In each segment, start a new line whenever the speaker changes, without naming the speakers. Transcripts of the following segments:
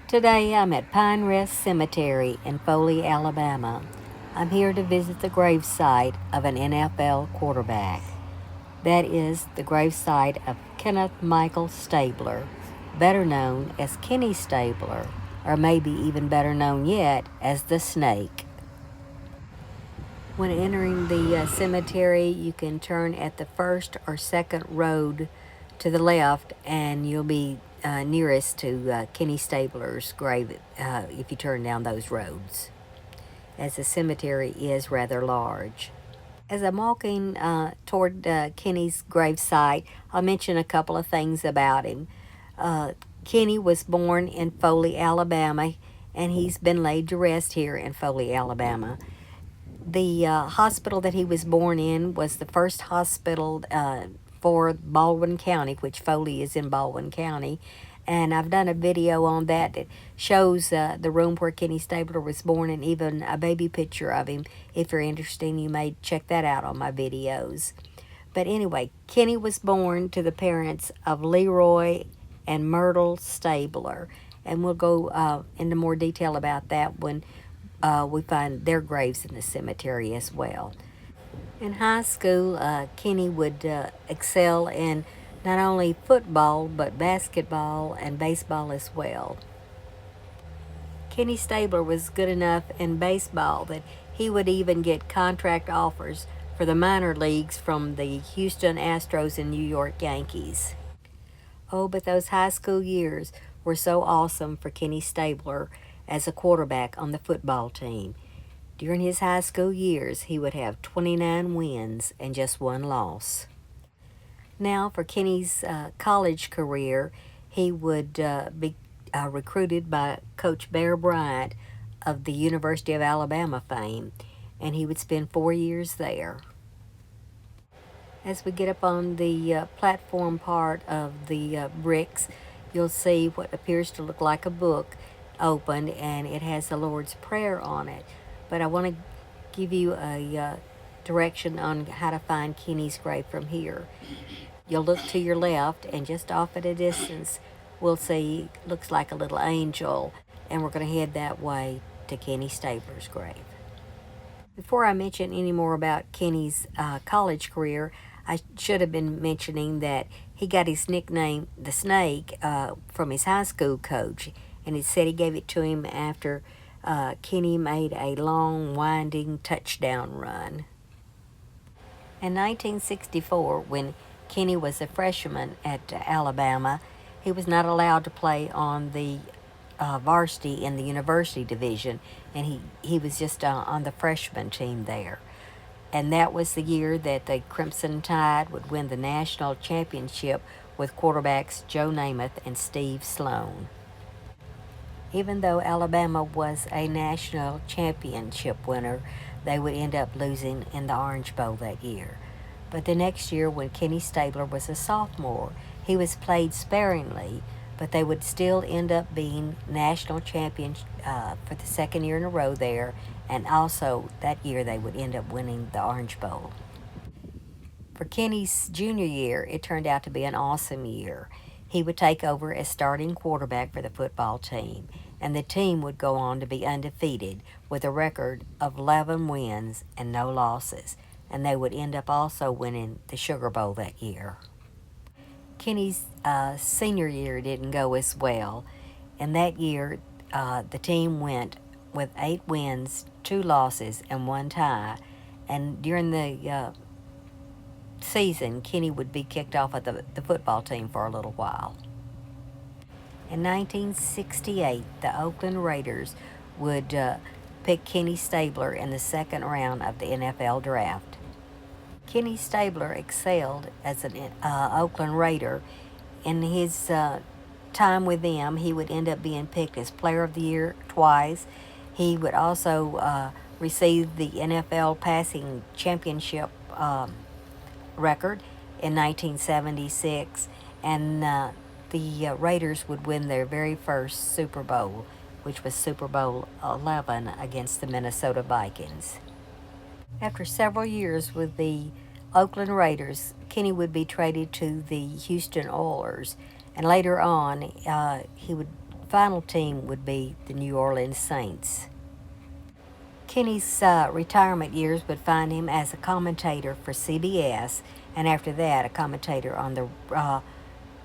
Today I'm at Pine Rest Cemetery in Foley, Alabama. I'm here to visit the gravesite of an NFL quarterback. That is the gravesite of Kenneth Michael Stabler, better known as Kenny Stabler, or maybe even better known yet as the Snake. When entering the cemetery, you can turn at the first or second road to the left, and you'll be nearest to Kenny Stabler's grave if you turn down those roads, as the cemetery is rather large. As I'm walking toward Kenny's gravesite, I'll mention a couple of things about him. Kenny was born in Foley, Alabama, and he's been laid to rest here in Foley, Alabama. The hospital that he was born in was the first hospital for Baldwin County, which Foley is in Baldwin County. And I've done a video on that shows the room where Kenny Stabler was born and even a baby picture of him. If you're interested, you may check that out on my videos. But anyway, Kenny was born to the parents of Leroy and Myrtle Stabler. And we'll go into more detail about that when we find their graves in the cemetery as well. In high school, Kenny would excel in not only football, but basketball and baseball as well. Kenny Stabler was good enough in baseball that he would even get contract offers for the minor leagues from the Houston Astros and New York Yankees. Oh, but those high school years were so awesome for Kenny Stabler as a quarterback on the football team. During his high school years, he would have 29 wins and just one loss. Now, for Kenny's college career, he would be recruited by Coach Bear Bryant of the University of Alabama fame, and he would spend 4 years there. As we get up on the platform part of the bricks, you'll see what appears to look like a book opened, and it has the Lord's Prayer on it. But I want to give you a direction on how to find Kenny's grave from here. You'll look to your left, and just off at a distance, we'll see looks like a little angel, and we're going to head that way to Kenny Stabler's grave. Before I mention any more about Kenny's college career, I should have been mentioning that he got his nickname, the Snake, from his high school coach. And it said he gave it to him after Kenny made a long, winding touchdown run. In 1964, when Kenny was a freshman at Alabama, he was not allowed to play on the varsity in the university division, and he was just on the freshman team there. And that was the year that the Crimson Tide would win the national championship with quarterbacks Joe Namath and Steve Sloan. Even though Alabama was a national championship winner, they would end up losing in the Orange Bowl that year. But the next year, when Kenny Stabler was a sophomore, he was played sparingly, but they would still end up being national champions for the second year in a row there, and also that year they would end up winning the Orange Bowl. For Kenny's junior year, it turned out to be an awesome year. He would take over as starting quarterback for the football team, and the team would go on to be undefeated with a record of 11 wins and no losses, and they would end up also winning the Sugar Bowl that year. Kenny's senior year didn't go as well, and that year the team went with 8 wins, 2 losses, and 1 tie, and during the season, Kenny would be kicked off of the football team for a little while. In 1968, the Oakland Raiders would pick Kenny Stabler in the second round of the NFL draft. Kenny Stabler excelled as an Oakland Raider. In his time with them, he would end up being picked as Player of the Year twice. He would also receive the NFL passing championship record in 1976, and the Raiders would win their very first Super Bowl, which was Super Bowl 11 against the Minnesota Vikings. After several years with the Oakland Raiders, Kenny would be traded to the Houston Oilers, and later on he would final team would be the New Orleans Saints. Kenny's retirement years would find him as a commentator for CBS, and after that, a commentator on the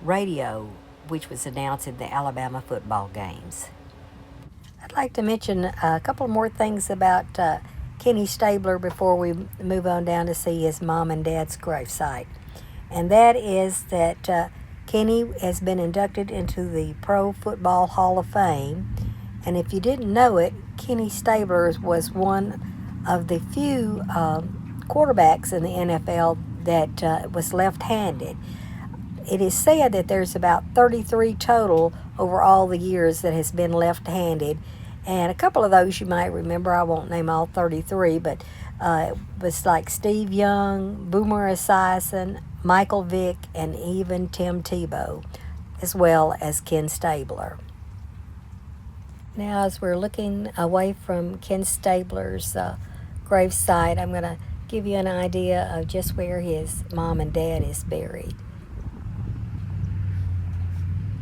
radio, which was announcing the Alabama football games. I'd like to mention a couple more things about Kenny Stabler before we move on down to see his mom and dad's gravesite. And that is that Kenny has been inducted into the Pro Football Hall of Fame. And if you didn't know it, Kenny Stabler was one of the few quarterbacks in the NFL that was left-handed. It is said that there's about 33 total over all the years that has been left-handed. And a couple of those you might remember. I won't name all 33, but it was like Steve Young, Boomer Esiason, Michael Vick, and even Tim Tebow, as well as Ken Stabler. Now, as we're looking away from Ken Stabler's gravesite, I'm going to give you an idea of just where his mom and dad is buried.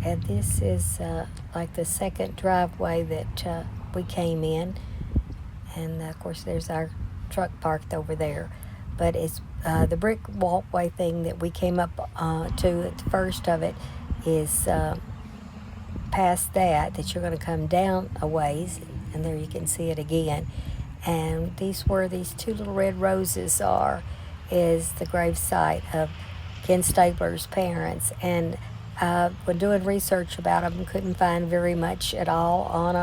And this is like the second driveway that we came in. And of course, there's our truck parked over there. But it's the brick walkway thing that we came up to at the first of it is past that you're going to come down a ways, and there you can see it again. And where these two little red roses are is the gravesite of Ken Stabler's parents. And when doing research about them, couldn't find very much at all on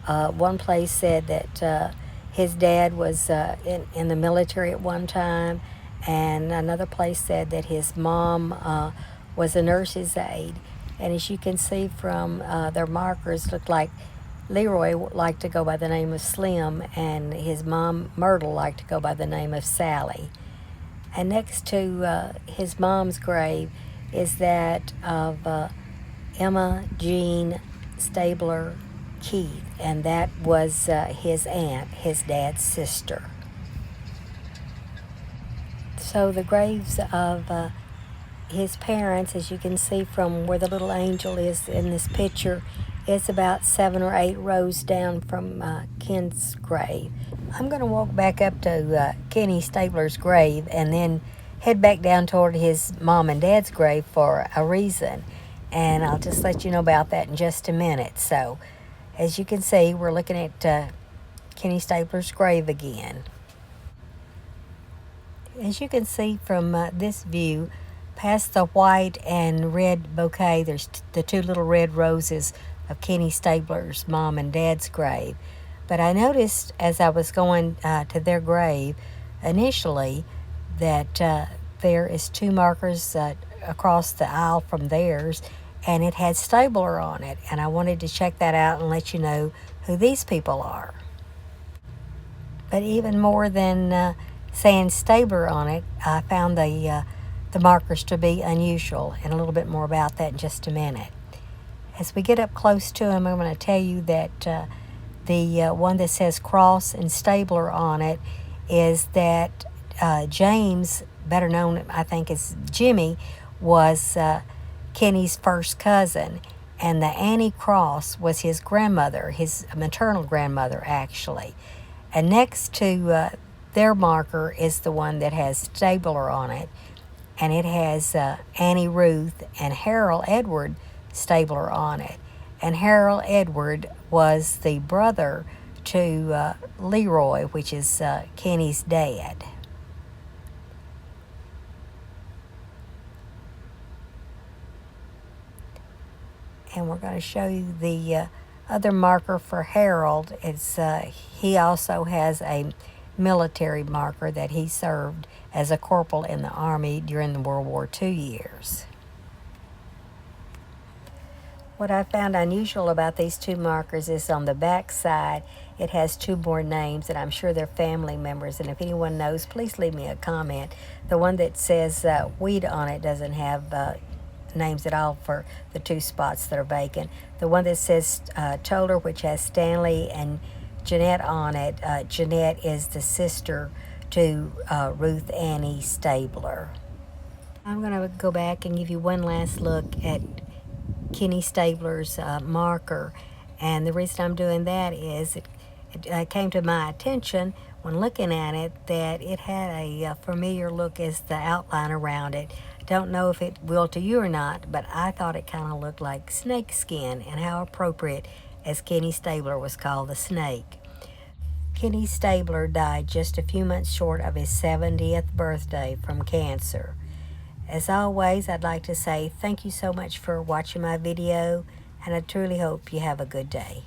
them. One place said that his dad was in the military at one time, and another place said that his mom was a nurse's aide. And as you can see from their markers, looked like Leroy liked to go by the name of Slim, and his mom, Myrtle, liked to go by the name of Sally. And next to his mom's grave is that of Emma Jean Stabler Keith, and that was his aunt, his dad's sister. So the graves of his parents, as you can see from where the little angel is in this picture, is about 7 or 8 rows down from Ken's grave. I'm going to walk back up to Kenny Stabler's grave and then head back down toward his mom and dad's grave for a reason. And I'll just let you know about that in just a minute. So, as you can see, we're looking at Kenny Stabler's grave again. As you can see from this view, past the white and red bouquet, there's the two little red roses of Kenny Stabler's mom and dad's grave. But I noticed as I was going to their grave initially that there is 2 markers across the aisle from theirs, and it had Stabler on it. And I wanted to check that out and let you know who these people are. But even more than saying Stabler on it, I found the markers to be unusual, and a little bit more about that in just a minute. As we get up close to him, I'm going to tell you that the one that says Cross and Stabler on it is that James, better known I think as Jimmy, was Kenny's first cousin, and the Annie Cross was his grandmother, his maternal grandmother actually. And next to their marker is the one that has Stabler on it, and it has Annie Ruth and Harold Edward Stabler on it. And Harold Edward was the brother to Leroy, which is Kenny's dad. And we're going to show you the other marker for Harold. It's he also has a military marker that he served as a corporal in the Army during the World War II years. What I found unusual about these 2 markers is on the back side, it has 2 more names, and I'm sure they're family members. And if anyone knows, please leave me a comment. The one that says Weed on it doesn't have names at all for the 2 spots that are vacant. The one that says Toller, which has Stanley and Jeanette on it, Jeanette is the sister to Ruth Annie Stabler. I'm going to go back and give you one last look at Kenny Stabler's marker. And the reason I'm doing that is it came to my attention when looking at it that it had a familiar look as the outline around it. Don't know if it will to you or not, but I thought it kind of looked like snake skin, and how appropriate, as Kenny Stabler was called the snake. Kenny Stabler died just a few months short of his 70th birthday from cancer. As always, I'd like to say thank you so much for watching my video, and I truly hope you have a good day.